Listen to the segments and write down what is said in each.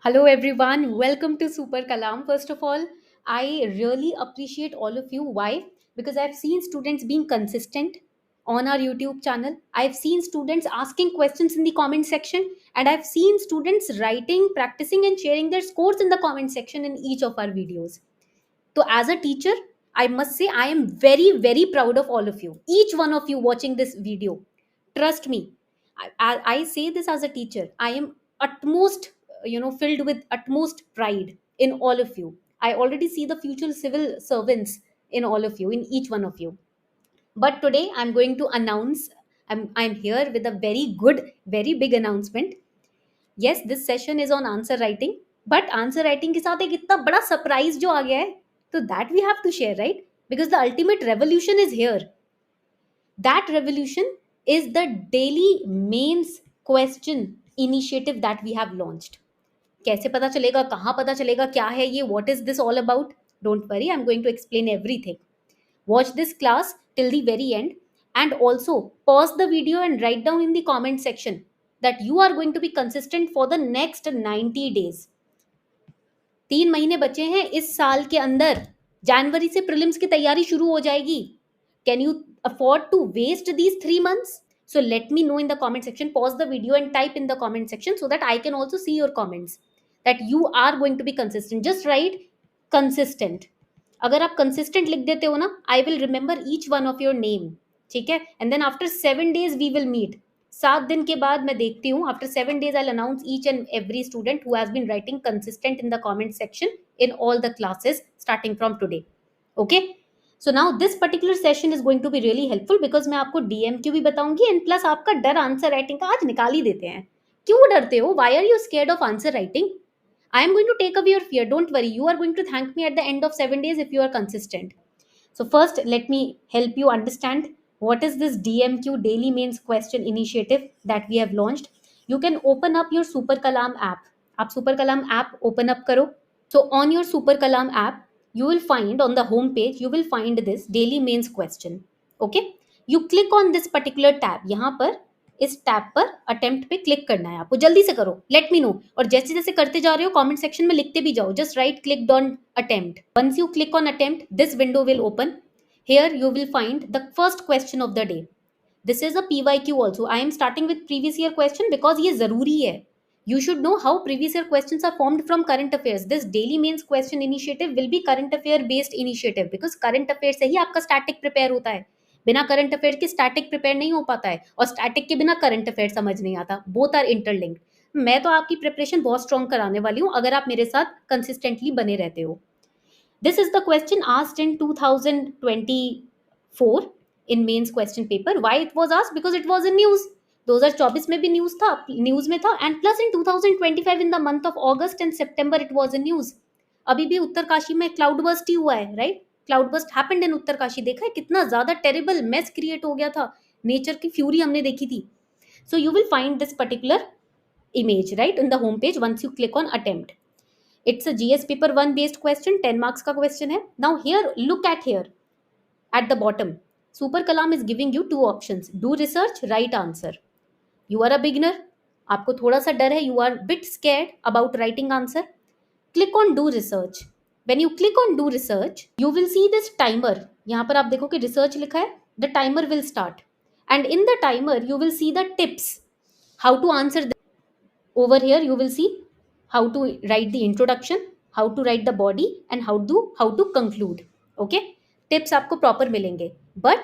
Hello, everyone. Welcome to Super Kalam. First of all, I really appreciate all of you. Why? Because I've seen students being consistent on our YouTube channel. I've seen students asking questions in the comment section, and I've seen students writing, practicing, and sharing their scores in the comment section in each of our videos. So, as a teacher, I must say I am very, very proud of all of you. Each one of you watching this video. Trust me, I say this as a teacher. I am utmost, filled with utmost pride in all of you. I already see the future civil servants in all of you, in each one of you. But today I'm going to announce, I'm here with a very good, very big announcement. Yes, this session is on answer writing, but answer writing के साथ एक इतना बड़ा surprise जो आ गया है, तो that we have to share, right? Because the ultimate revolution is here. That revolution is the daily mains question initiative that we have launched. कैसे पता चलेगा, कहाँ पता चलेगा, क्या है ये, what is this all about? Don't worry, I'm going to explain everything. Watch this class till the very end, and also pause the video and write down in the comment section that you are going to be consistent for the next 90 days. 3 महीने बचे हैं इस साल के अंदर. जनवरी से prelims की तैयारी शुरू हो जाएगी. Can you afford to waste these 3 months? So let me know in the comment section. Pause the video and type in the comment section so that I can also see your comments that you are going to be consistent. Just write consistent. अगर आप consistent लिख देते हो ना, I will remember each one of your name. ठीक है? And then after 7 days we will meet. 7 दिन के बाद मैं देखती हूँ. After 7 days I'll announce each and every student who has been writing consistent in the comment section in all the classes starting from today. Okay? So now this particular session is going to be really helpful because मैं आपको DMQ भी बताऊंगी and plus आपका डर answer writing का आज निकाल ही देते हैं. क्यों डरते हो? Why are you scared of answer writing? I am going to take away your fear. Don't worry. You are going to thank me at the end of 7 days if you are consistent. So, first, let me help you understand what is this DMQ Daily Mains Question Initiative that we have launched. You can open up your Super Kalam app. आप Super Kalam app open up करो. So, on your Super Kalam app, you will find on the home page, you will find this Daily Mains Question. Okay? You click on this particular tab. यहाँ पर इस tab पर attempt पे click करना है आपको. जल्दी से करो. Let me know. और जैसे जैसे करते जा रहे हो कमेंट सेक्शन में लिखते भी जाओ. Just right click on attempt. Once you click on attempt, this window will open. Here you will find the first question of the day. This is a PYQ also. I am starting with previous year question because ये जरूरी है. You should know how previous year questions are formed from current affairs. This daily mains question initiative will be current affair based initiative because current affairs से ही आपका static prepare होता है. बिना current affair के static prepare नहीं हो पाता है और स्टैटिक के बिना करंट अफेयर समझ नहीं आता. Both are interlinked. मैं तो आपकी प्रिपरेशन बहुत स्ट्रॉन्ग कराने वाली हूँ अगर आप मेरे साथ कंसिस्टेंटली बने रहते हो. This is the question asked in 2024 in mains question paper. Why it was asked? Because it was in news. 2024 में भी न्यूज में था and plus in 2025 in the month of August and September it was in news. अभी भी उत्तरकाशी में cloud burst ही हुआ है, right? Cloud burst happened in Uttarkashi. देखा है कितना ज्यादा टेरिबल मेस क्रिएट हो गया था. नेचर की फ्यूरी हमने देखी थी. So you will find this particular image right in the home page once you click on attempt. It's a GS paper 1 based question. 10 marks का question है. Now here look at here at the bottom. Super Kalam is giving you 2 options. Do research, write answer. You are a beginner. आपको थोड़ा सा डर है. You are bit scared about writing answer. Click on do research. When you click on do research, you will see this timer. यहाँ पर आप देखो कि research लिखा है. The timer will start. And in the timer, you will see the tips. How to answer them. Over here, you will see how to write the introduction, how to write the body, and how to conclude. Okay? Tips आपको proper मिलेंगे. But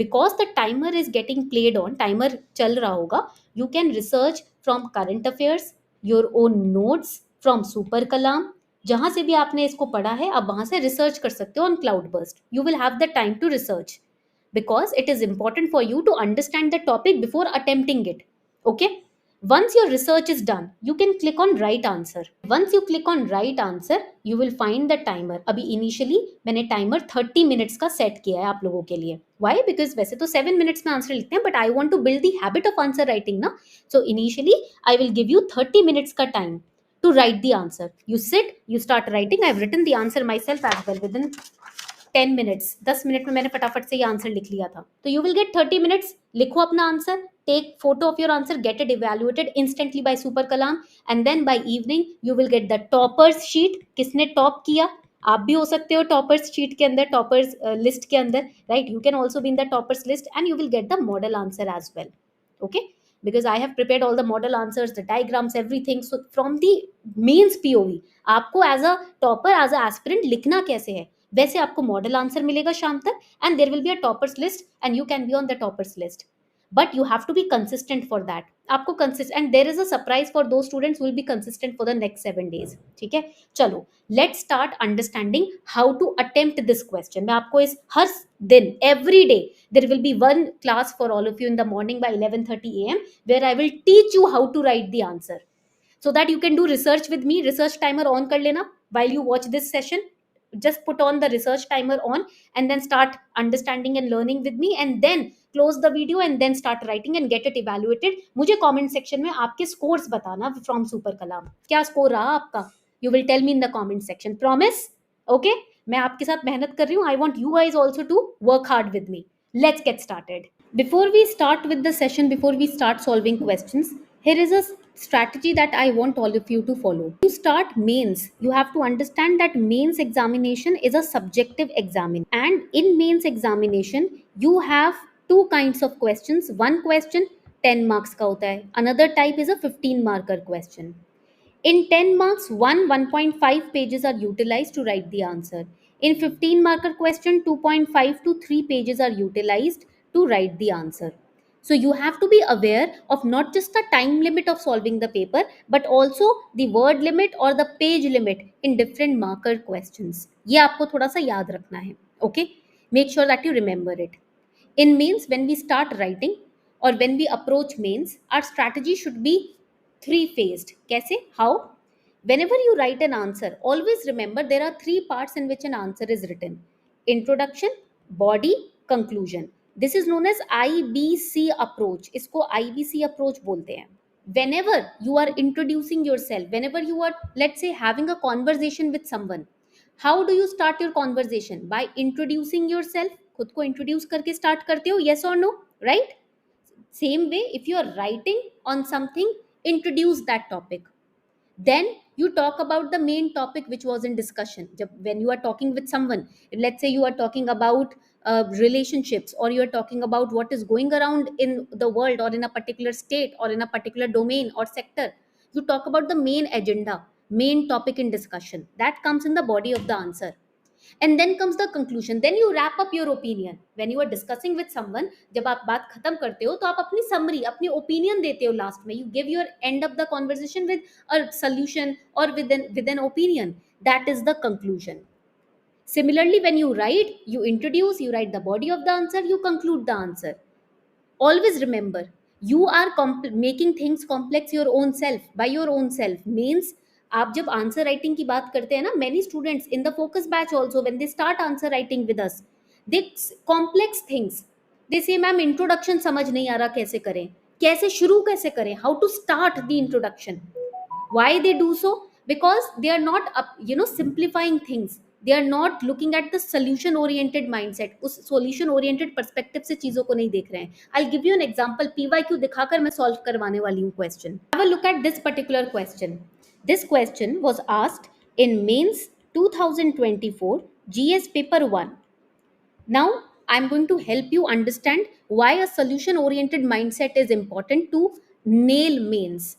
because the timer is getting played on, timer चल रहा होगा, you can research from current affairs, your own notes from Super Kalam. जहां से भी आपने इसको पढ़ा है आप वहां से रिसर्च कर सकते हो on Cloudburst. You will have the time to research because it is important for you to understand the topic before attempting it. Okay? Once your research is done, you can click on right answer. Once you click on right answer, you will find the timer. अभी initially मैंने timer 30 minutes का set किया है आप लोगों के लिए. Why? Because वैसे तो 7 minutes में answer लिखते हैं, but I want to build the habit of answer writing ना. So initially I will give you 30 minutes का time to write the answer. You sit, you start writing. I have written the answer myself as well within 10 minutes, 10 minute में मैंने फटाफट से ये answer लिख लिया था, तो यू विल गेट 30 मिनट्स, लिखो अपना answer, take photo of your answer, get it evaluated instantly by super Kalam, and then by evening you will get the toppers sheet, किसने टॉप किया, आप भी हो सकते हो टॉपर्स शीट के अंदर, टॉपर्स लिस्ट के अंदर, right, you can also be in the toppers list, and you will get the model answer as well. Okay, because I have prepared all the model answers, the diagrams, everything. So from the mains POV, आपको as a topper, as a aspirant लिखना कैसे है, वैसे आपको model answer मिलेगा शाम तक, and there will be a toppers list and you can be on the toppers list, but you have to be consistent for that. आपको consistent, and there is a surprise for those students who will be consistent for the next 7 days. ठीक है, चलो let's start understanding how to attempt this question. मैं आपको इस हर दिन, every day there will be one class for all of you in the morning by 11:30 a.m. where I will teach you how to write the answer, so that you can do research with me. Research timer on kar lena while you watch this session. Just put on the research timer on and then start understanding and learning with me, and then close the video and then start writing and get it evaluated. मुझे comment section में आपके scores बताना from super kalam, क्या score रहा आपका, you will tell me in the comment section, promise. Okay, मैं आपके साथ मेहनत कर रही हूँ. I want you guys also to work hard with me. Let's get started. Before we start with the session, before we start solving questions, here is a strategy that I want all of you to follow. To start mains, you have to understand that mains examination is a subjective examination. And in mains examination, you have two kinds of questions. One question 10 marks का होता है. Another type is a 15 marker question. In 10 marks, 1.5 pages are utilized to write the answer. In 15 marker question, 2.5 to 3 pages are utilized to write the answer. So you have to be aware of not just the time limit of solving the paper, but also the word limit or the page limit in different marker questions. ये आपको थोड़ा सा याद रखना है. Okay? Make sure that you remember it. In mains, when we start writing or when we approach mains, our strategy should be three phased. Kaise? How? Whenever you write an answer, always remember there are three parts in which an answer is written: introduction, body, conclusion. This is known as IBC approach. इसको IBC approach बोलते हैं. Whenever you are introducing yourself, whenever you are, let's say, having a conversation with someone, how do you start your conversation? By introducing yourself. खुद को introduce करके start करते हो, yes or no, right? Same way, if you are writing on something, introduce that topic. Then you talk about the main topic which was in discussion. When you are talking with someone, let's say you are talking about relationships, or you are talking about what is going around in the world or in a particular state or in a particular domain or sector, you talk about the main agenda, main topic in discussion. That comes in the body of the answer. And then comes the conclusion. Then you wrap up your opinion. When you are discussing with someone, जब आप बात खत्म करते हो तो आप अपनी summary, अपनी opinion देते हो last में. You give your end of the conversation with a solution or with an opinion. That is the conclusion. Similarly, when you write, you introduce, you write the body of the answer, you conclude the answer. Always remember, you are making things complex your own self, by your own self. Means आप जब answer writing की बात करते हैं ना, many students in the focus batch also, when they start answer writing with us, they complex things, they say ma'am introduction समझ नहीं आ रहा, कैसे करें, कैसे शुरू कैसे करें, how to start the introduction. Why they do so? Because they are not simplifying things. They are not looking at the solution oriented mindset. उस solution oriented perspective से चीजों को नहीं देख रहे हैं. I'll give you an example. PYQ दिखाकर मैं solve करवाने वाली हूँ question. Have a look at this particular question. This question was asked in mains 2024 GS paper 1. Now I'm going to help you understand why a solution oriented mindset is important to nail mains,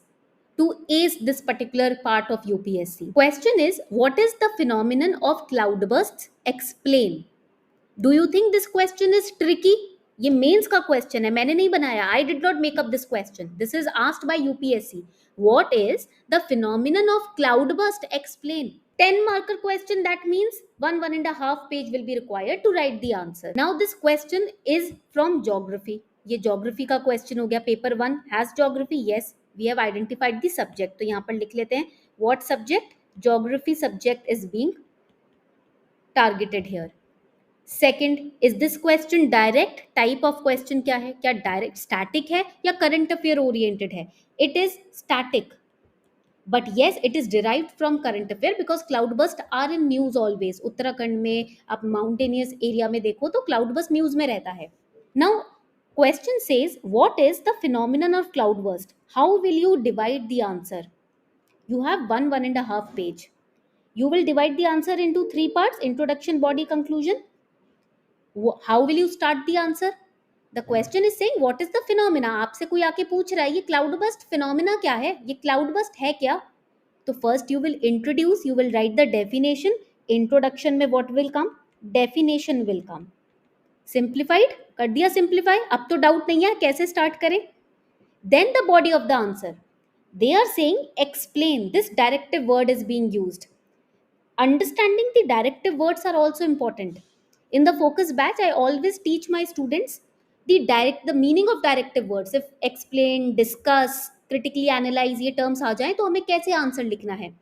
to ace this particular part of UPSC. Question is, what is the phenomenon of cloudbursts? Explain. Do you think this question is tricky? ये mains का question है, मैंने नहीं बनाया. I did not make up this question. This is asked by UPSC. What is the phenomenon of cloudburst? Explain. 10 marker question, that means 1.5 page will be required to write the answer. Now this question is from geography. ये geography का question हो गया. Paper 1 has geography. Yes, we have identified the subject. तो यहाँ पर लिख लेते हैं what subject? Geography subject is being targeted here. Second, is this question direct? Type of question क्या है? क्या डायरेक्ट स्टैटिक है या करंट अफेयर ओरिएंटेड है? It is static. But yes it is derived from current affair because cloud burst are in news always. Uttarakhand में आप mountainous area में देखो तो क्लाउड बस्ट न्यूज में रहता है. Now question says what is the phenomenon of cloudburst? How will you divide the answer? You have one and a half page. You will divide the answer into three parts: introduction, body, conclusion. How will you start the answer? The question is saying what is the phenomena. आपसे कोई आके पूछ रहा है ये cloud burst phenomena क्या है, ये क्लाउड बस्ट है क्या. तो first you will introduce, you will write the definition. Introduction में what will come, definition will come. Simplified कर दिया, सिंप्लीफाई. अब तो डाउट नहीं है कैसे स्टार्ट करें. Then the body of the answer. They are saying explain. This directive word is being used. Understanding the directive words are also important. In the focus batch, I always teach my students the meaning of directive words. If explain, discuss, critically analyze ये terms आ जाए तो हमें कैसे answer लिखना है.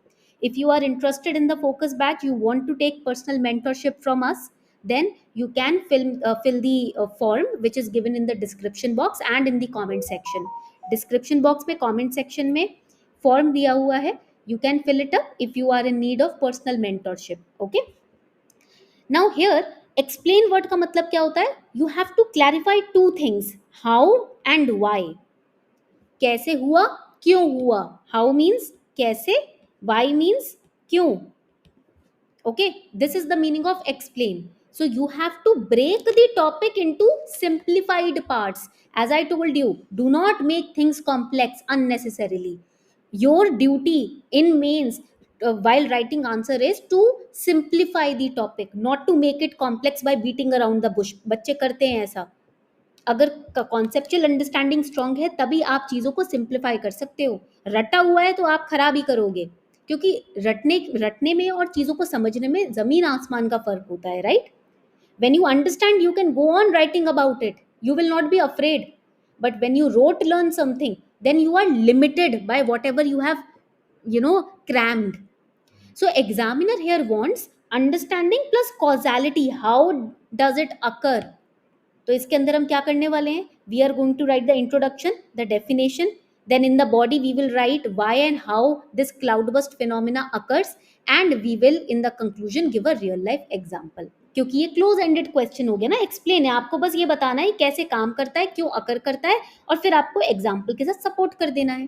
If you are interested in the focus batch, you want to take personal mentorship from us, then you can fill the form which is given in the description box and in the comment section. Description box में comment section में form दिया हुआ है. You can fill it up if you are in need of personal mentorship. Okay. Now here explain word का मतलब क्या होता है. You have to clarify two things: how and why. कैसे हुआ, क्यों हुआ. How means कैसे, why means क्यों. Okay, this is the meaning of explain. So you have to break the topic into simplified parts. As I told you, do not make things complex unnecessarily. Your duty in mains while writing answer is to simplify the topic, not to make it complex by beating around the bush. बच्चे करते हैं ऐसा. अगर conceptual understanding strong है तभी आप चीज़ों को सिंप्लीफाई कर सकते हो. रटा हुआ है तो आप खराब ही करोगे, क्योंकि रटने में और चीज़ों को समझने में ज़मीन आसमान का फ़र्क होता है, right. When you understand you can go on writing about it, you will not be afraid. But when you wrote learn something then you are limited by whatever you have, crammed. So examiner here wants understanding plus causality. How does it occur? तो इसके अंदर हम क्या करने वाले हैं. We are going to write the introduction, the definition, then in the body we will write why and how this cloud burst phenomena occurs, and we will in the conclusion give a real life example. क्योंकि ये close ended question हो गया ना, explain है. आपको बस ये बताना है कैसे काम करता है, क्यों अकर करता है, और फिर आपको एग्जाम्पल के साथ सपोर्ट कर देना है.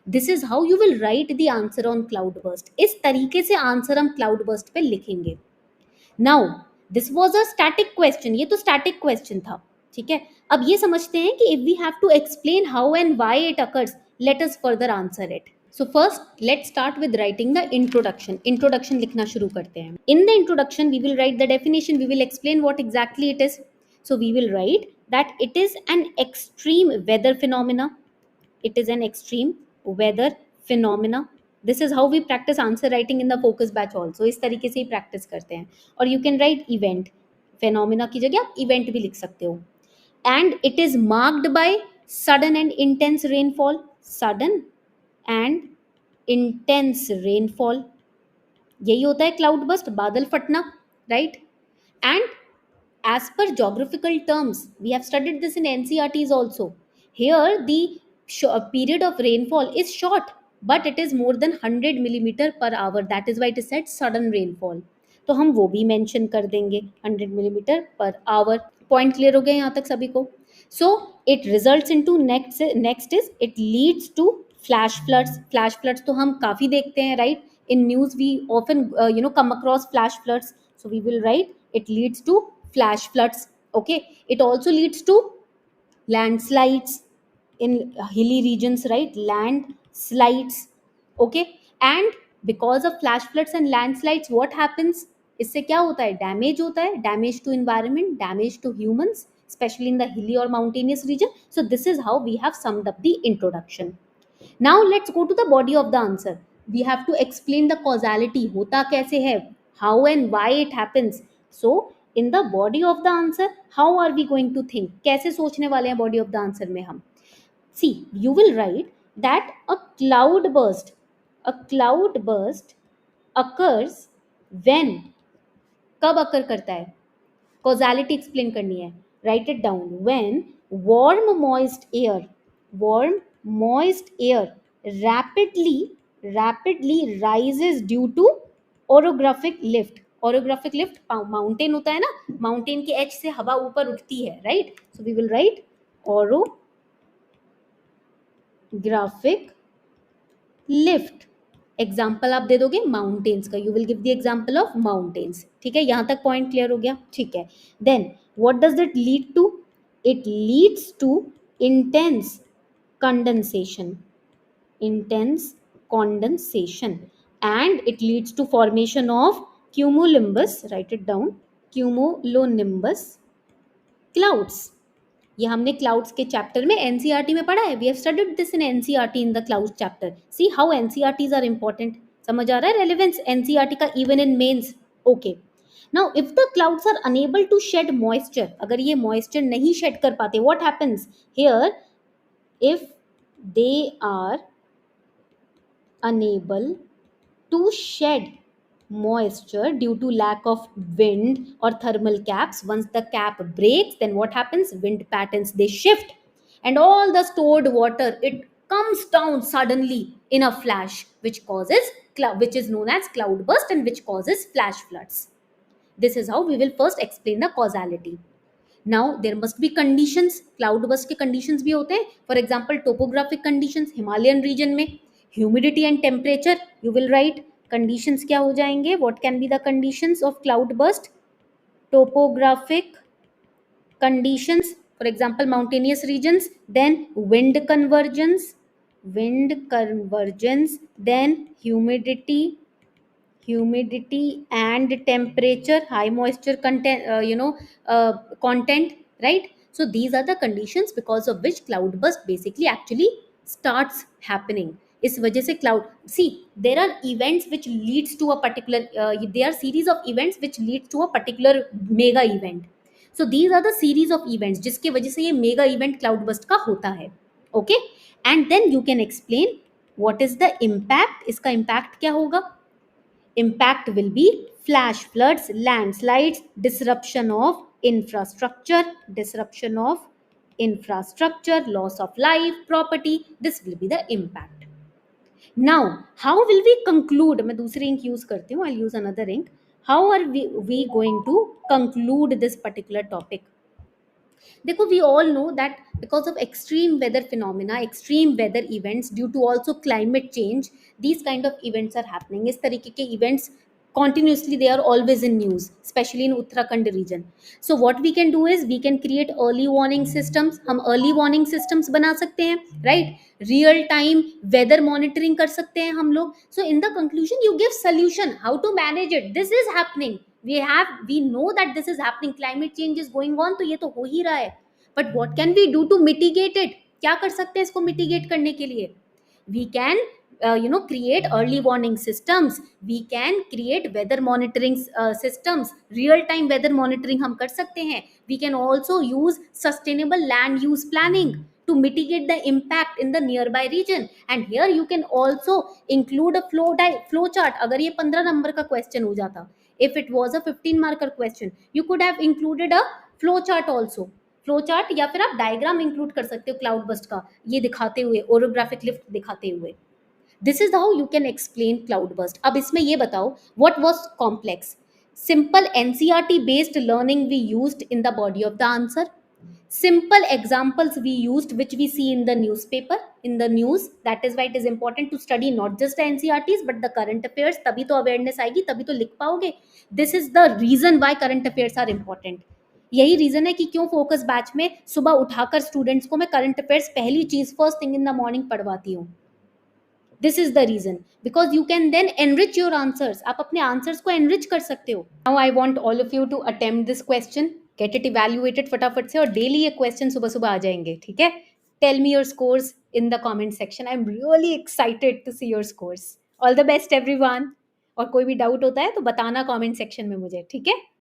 This is how you will write the answer on cloud burst. इस तरीके से आंसर हम क्लाउड बस्ट पे लिखेंगे. Now this was a static question. ये तो स्टैटिक क्वेश्चन था, ठीक है. अब ये समझते हैं कि if we have to explain how and why it occurs, let us further answer it. So first let start with writing the introduction. Introduction लिखना शुरू करते हैं. In the introduction we will write the definition, we will explain what exactly it is. So we will write that it is an extreme weather phenomena. It is an extreme weather phenomena. This is how we practice answer writing in the focus batch also. इस तरीके से ही practice करते हैं. और you can write event. Phenomena की जगह आप event भी लिख सकते हो. And it is marked by sudden and intense rainfall. Sudden and intense rainfall. यही होता है क्लाउड बस्ट, बादल फटना, right. And as per geographical terms, we have studied this in NCRTs also. Here the period of rainfall is short, but it is more than 100 millimeter per hour. That is why it is said sudden rainfall. तो हम वो भी mention कर देंगे, 100 millimeter per hour. Point clear हो गया यहाँ तक सभी को. So it results into next is it leads to flash floods. Flash floods तो हम काफ़ी देखते हैं, right. In news we often come across flash floods. So we will write it leads to flash floods. Okay, it also leads to landslides in hilly regions, right. Landslides. Okay, and because of flash floods and landslides what happens, इससे क्या होता है, damage होता है. Damage to environment, damage to humans, especially in the hilly or mountainous region. So this is how we have summed up the introduction. Now let's go to the body of the answer. We have to explain the causality. होता कैसे है, how and why it happens. So in the body of the answer, how are we going to think? कैसे सोचने वाले हैं body of the answer में हम. See, you will write that a cloud burst occurs when. कब occur करता है, causality explain करनी है. Write it down. When warm moist air rapidly rapidly rises due to orographic lift. Orographic lift mountain होता है ना, माउंटेन के as से हवा ऊपर उठती है, right? So we will write orographic lift. Example आप दे दोगे माउंटेन्स का, you will give the example of mountains. ठीक है, यहां तक पॉइंट क्लियर हो गया? ठीक है. Then what does it lead to? It leads to intense condensation. Intense condensation, and it leads to formation of cumulonimbus. Write it down. Cumulonimbus clouds. ये हमने क्लाउड्स के चैप्टर में एनसीईआरटी में पढ़ा है. We have studied this in NCERT in the clouds chapter. See how NCERTs are important. समझ आ रहा है रेलेवेंस एनसीईआरटी का even in mains? Okay. Now if the clouds are unable to shed moisture, अगर ये मॉइस्चर नहीं shed कर पाते, what happens here? If they are unable to shed moisture due to lack of wind or thermal caps, once the cap breaks, then what happens? Wind patterns, they shift, and all the stored water, it comes down suddenly in a flash, which causes which is known as cloud burst, and which causes flash floods. This is how we will first explain the causality. Now there must be conditions. Cloud burst के conditions भी होते हैं. For example topographic conditions, Himalayan region में humidity and temperature. You will write conditions क्या हो जाएंगे? What can be the conditions of cloud burst? Topographic conditions, for example mountainous regions. Then wind convergence, then humidity and temperature, high moisture content, content, right? So these are the conditions because of which cloud burst basically actually starts happening. इस वजह से cloud, see there are events which leads to a particular, they are series of events which leads to a particular mega event. So these are the series of events जिसके वजह से ये mega event cloud burst का होता है. Okay, and then you can explain what is the impact. इसका impact क्या होगा? Impact will be flash floods, landslides, disruption of infrastructure, loss of life, property. This will be the impact. Now, how will we conclude? मैं दूसरी ink use करती हूँ. I'll use another ink. How are we going to conclude this particular topic? देखो, we all know that because of extreme weather phenomena, extreme weather events, due to also climate change, these kind of events are happening. इस तरीके के events continuously, they are always in news, especially in Uttarakhand region. So what we can do is we can create early warning systems. हम early warning systems बना सकते हैं, right? Real time weather monitoring कर सकते हैं हम लोग. So in the conclusion, you give solution how to manage it. This is happening. We know that this is happening. Climate change is going on, तो ये तो हो ही रहा है. But what can we do to mitigate it? क्या कर सकते हैं इसको mitigate करने के लिए? We can create early warning systems. We can create weather monitoring systems. Real time weather monitoring हम कर सकते हैं. We can also use sustainable land use planning to mitigate the impact in the nearby region. And here you can also include a flow chart. अगर ये 15 number का question हो जाता, if it was a 15 marker question, you could have included a flow chart also. Flow chart, या फिर आप diagram include कर सकते हो क्लाउड बस्ट का, ये दिखाते हुए, ओरोग्राफिक लिफ्ट दिखाते हुए. This is how you can explain cloud burst. अब इसमें ये बताओ, what was complex? Simple NCERT based learning we used in the body of the answer. Simple examples we used, which we see in the newspaper, in the news. That is why it is important to study not just the NCERTs but the current affairs. तभी तो awareness आएगी, तभी तो लिख पाओगे. This is the reason why current affairs are important. यही reason है कि क्यों फोकस बैच में सुबह उठाकर स्टूडेंट्स को मैं करंट अफेयर्स पहली चीज first thing in the morning पढ़वाती हूँ. This is the reason, because you can then enrich your answers. आप अपने आंसर्स को एनरिच कर सकते हो. Now I want all of you to attempt this question, get it evaluated फटाफट से, और डेली ये क्वेश्चन सुबह सुबह आ जाएंगे. ठीक है? Tell me your scores in the comment section. I am really excited to see your scores. All the best everyone. और कोई भी डाउट होता है तो बताना कमेंट सेक्शन में मुझे. ठीक है?